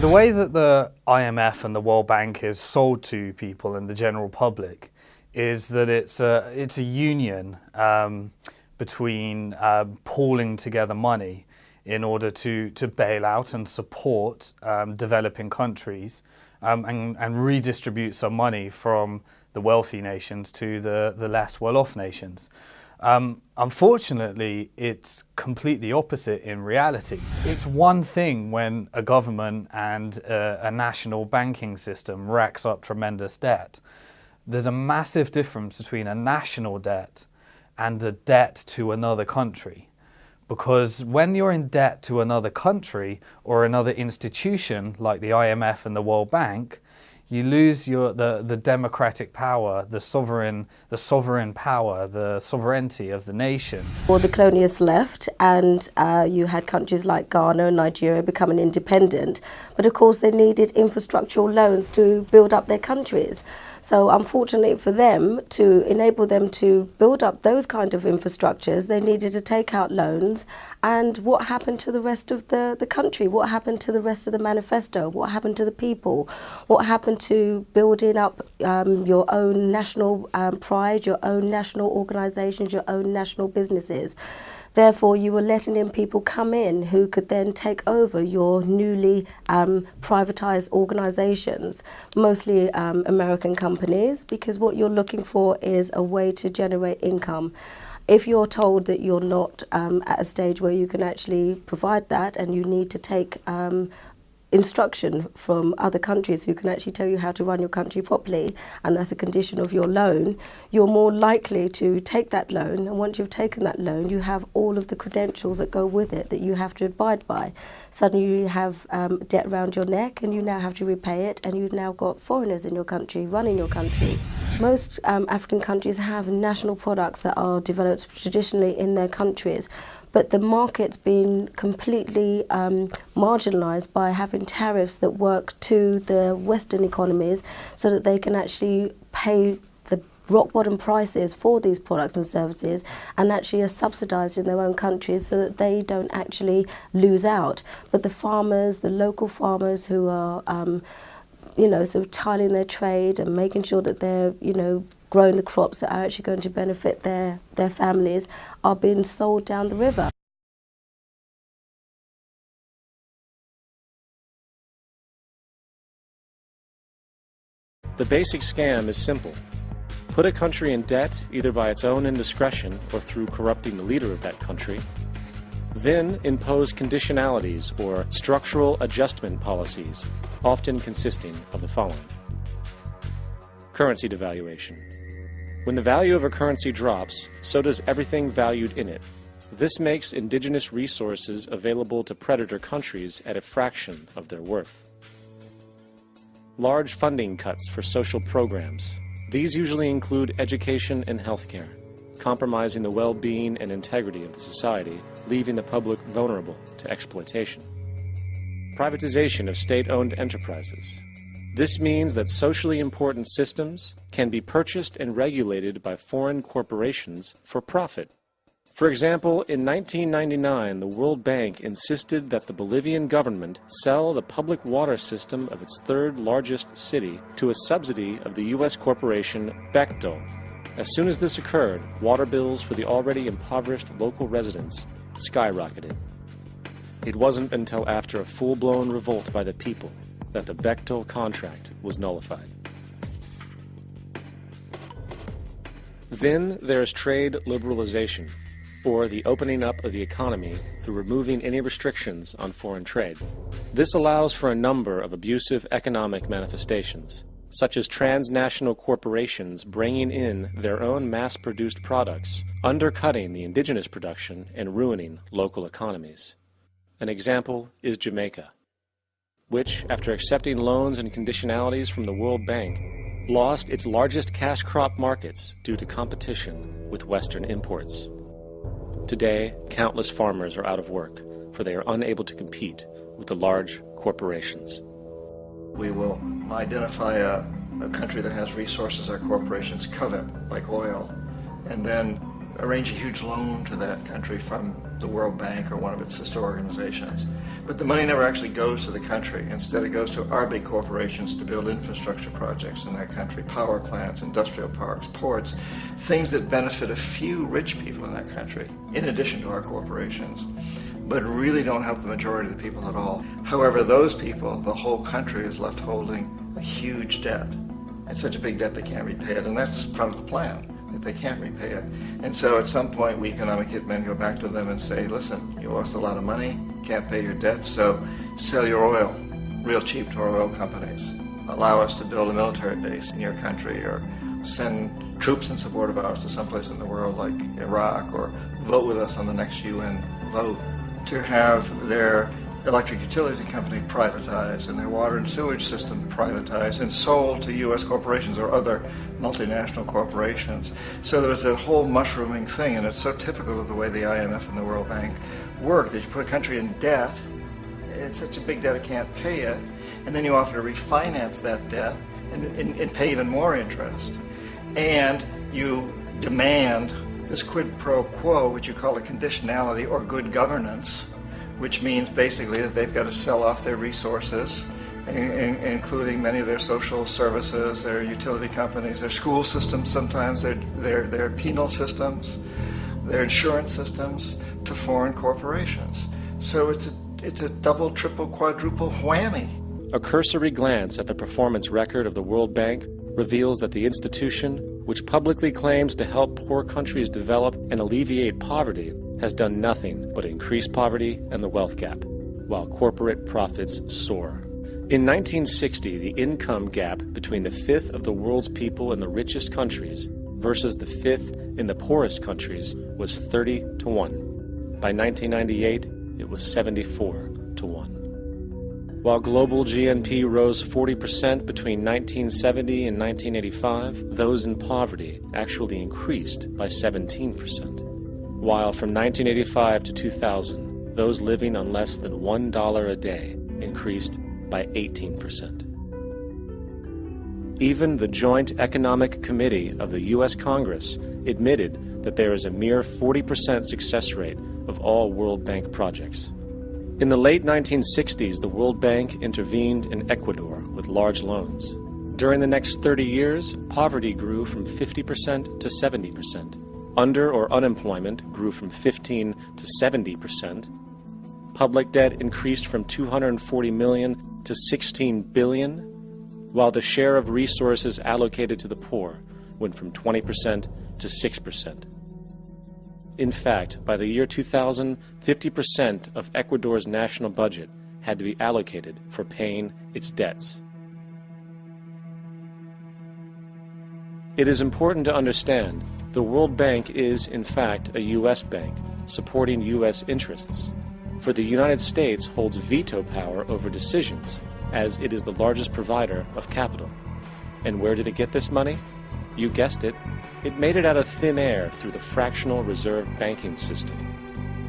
The way that the IMF and the World Bank is sold to people and the general public is that it's a union between pooling together money in order to bail out and support developing countries and redistribute some money from the wealthy nations to the less well-off nations. Unfortunately, it's completely opposite in reality. It's one thing when a government and a national banking system racks up tremendous debt. There's a massive difference between a national debt and a debt to another country. Because when you're in debt to another country or another institution like the IMF and the World Bank, you lose the democratic power, the sovereign power, the sovereignty of the nation. Well, the colonialists left, and you had countries like Ghana and Nigeria becoming independent. But of course, they needed infrastructural loans to build up their countries. So unfortunately for them, to enable them to build up those kind of infrastructures, they needed to take out loans. And what happened to the rest of the country? What happened to the rest of the manifesto? What happened to the people? What happened to building up your own national pride, your own national organisations, your own national businesses? Therefore, you were letting in people come in who could then take over your newly privatised organisations, mostly American companies, because what you're looking for is a way to generate income. If you're told that you're not at a stage where you can actually provide that, and you need to take instruction from other countries who can actually tell you how to run your country properly, and that's a condition of your loan, you're more likely to take that loan. And once you've taken that loan, you have all of the credentials that go with it that you have to abide by. Suddenly you have debt around your neck, and you now have to repay it, and you've now got foreigners in your country running your country. Most African countries have national products that are developed traditionally in their countries, but the market's been completely marginalised by having tariffs that work to the Western economies so that they can actually pay the rock bottom prices for these products and services, and actually are subsidised in their own countries so that they don't actually lose out. But the farmers, the local farmers who are sort of tiling their trade and making sure that they're, growing the crops that are actually going to benefit their families, are being sold down the river. The basic scam is simple. Put a country in debt either by its own indiscretion or through corrupting the leader of that country. Then impose conditionalities or structural adjustment policies, often consisting of the following. Currency devaluation. When the value of a currency drops, so does everything valued in it. This makes indigenous resources available to predator countries at a fraction of their worth. Large funding cuts for social programs. These usually include education and healthcare, compromising the well-being and integrity of the society, leaving the public vulnerable to exploitation. Privatization of state-owned enterprises. This means that socially important systems can be purchased and regulated by foreign corporations for profit. For example, in 1999, the World Bank insisted that the Bolivian government sell the public water system of its third largest city to a subsidy of the U.S. corporation Bechtel. As soon as this occurred, water bills for the already impoverished local residents skyrocketed. It wasn't until after a full-blown revolt by the people that the Bechtel contract was nullified. Then there is trade liberalization, or the opening up of the economy through removing any restrictions on foreign trade. This allows for a number of abusive economic manifestations, such as transnational corporations bringing in their own mass-produced products, undercutting the indigenous production and ruining local economies. An example is Jamaica, which, after accepting loans and conditionalities from the World Bank, lost its largest cash crop markets due to competition with Western imports. Today, countless farmers are out of work, for they are unable to compete with the large corporations. We will identify a country that has resources our corporations covet, like oil, and then arrange a huge loan to that country from the World Bank or one of its sister organizations. But the money never actually goes to the country. Instead, it goes to our big corporations to build infrastructure projects in that country, power plants, industrial parks, ports, things that benefit a few rich people in that country, in addition to our corporations, but really don't help the majority of the people at all. However, those people, the whole country is left holding a huge debt. It's such a big debt they can't repay it, and that's part of the plan, that they can't repay it. And so at some point, we economic hitmen go back to them and say, listen, you owe us a lot of money, can't pay your debt, so sell your oil real cheap to our oil companies. Allow us to build a military base in your country, or send troops in support of ours to someplace in the world like Iraq, or vote with us on the next UN vote. To have their electric utility company privatized and their water and sewage system privatized and sold to U.S. corporations or other multinational corporations. So there was a whole mushrooming thing, and it's so typical of the way the IMF and the World Bank work, that you put a country in debt, it's such a big debt it can't pay it, and then you offer to refinance that debt and pay even more interest. And you demand this quid pro quo, which you call a conditionality or good governance, which means basically that they've got to sell off their resources, including many of their social services, their utility companies, their school systems sometimes, their penal systems, their insurance systems, to foreign corporations. So it's a double, triple, quadruple whammy. A cursory glance at the performance record of the World Bank reveals that the institution, which publicly claims to help poor countries develop and alleviate poverty, has done nothing but increase poverty and the wealth gap, while corporate profits soar. In 1960, the income gap between the fifth of the world's people in the richest countries versus the fifth in the poorest countries was 30 to 1. By 1998, it was 74 to 1. While global GNP rose 40% between 1970 and 1985, those in poverty actually increased by 17%. While from 1985 to 2000, those living on less than $1 a day increased by 18%. Even the Joint Economic Committee of the U.S. Congress admitted that there is a mere 40% success rate of all World Bank projects. In the late 1960s, the World Bank intervened in Ecuador with large loans. During the next 30 years, poverty grew from 50% to 70%. Under or unemployment grew from 15 to 70%. Public debt increased from $240 million to $16 billion, while the share of resources allocated to the poor went from 20% to 6%. In fact, by the year 2000, 50% of Ecuador's national budget had to be allocated for paying its debts. It is important to understand the World Bank is, in fact, a U.S. bank supporting U.S. interests. For the United States holds veto power over decisions, as it is the largest provider of capital. And where did it get this money? You guessed it. It made it out of thin air through the fractional reserve banking system.